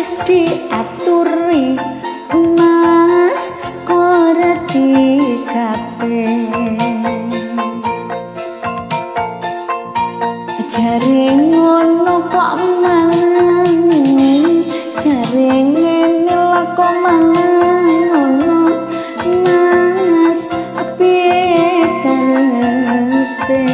wis diaturi Mas koreti kabeh jare ngono kok mangan jare ngene lak kok mangan ngono Mas piye karepe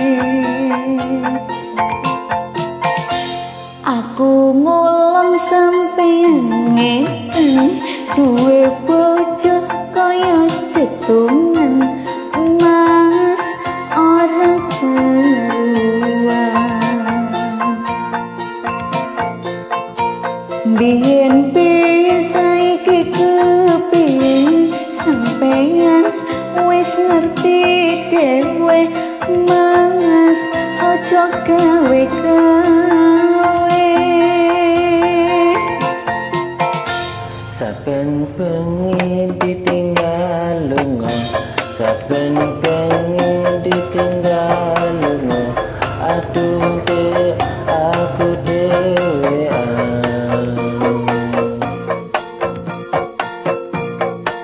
aku ngulon sampeyan ngeten duwe bojo kaya cetungan Mas ora keruan biyen saiki kepengin sampeyan wis ngerti dhewe Mas aja gawe-gawe saben bengi ditinggal lunga saben bengi ditinggal lunga aduh dek aku dhewean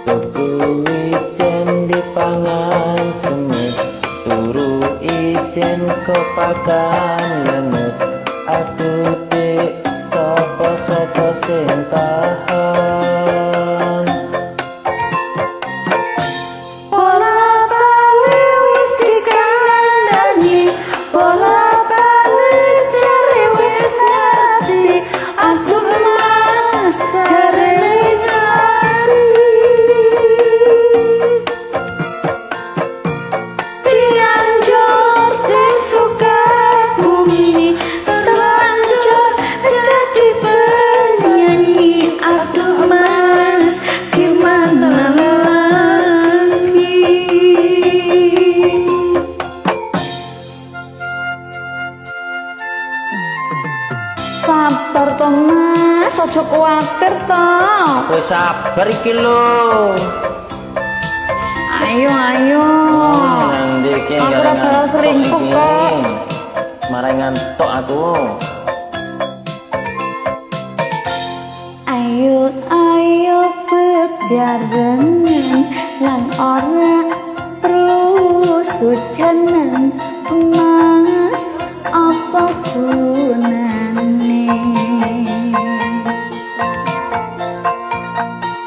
tuku ijen dipangan semut turu ijen kepakan lemut aduh dek sapa-sapa sing tahan bola-bali wis dikandani bola-bali jare wis ngerti aduh Mas jare wis ngerti Cianjur dan Sukabumi terlanjur jadi penyanyi aduh Mas gimana lagi sabar to Mas aja kuwatir to wis sabar iki lho ayo nang iki aku ora bakal selingkuh kok marang ngantuk aku ayo bebarengan lan ora perlu sujanan Mas apa gunane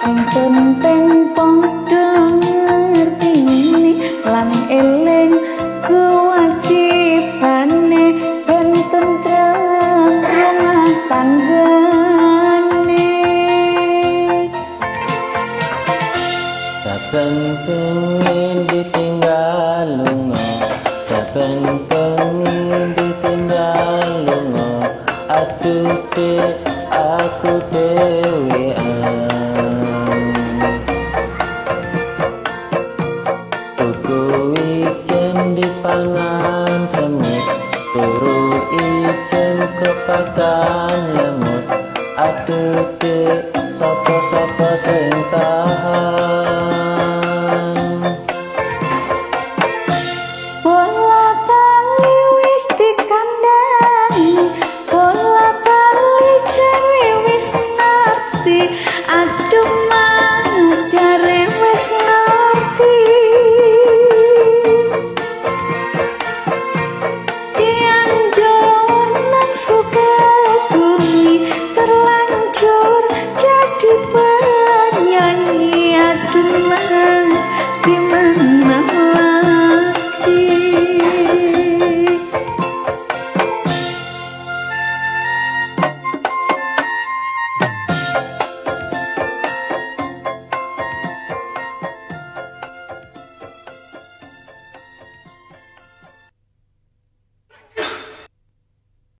sing penting padha ngertine lan eling kewajibane ben tentrem rumah tanggane saben bengi ditinggal lunga saben bengi ditinggal lunga aduh dek aku dhewean tuku ijen dipangan semut turu ijen kepakan lemut aduh dek sapa-sapa sing tahan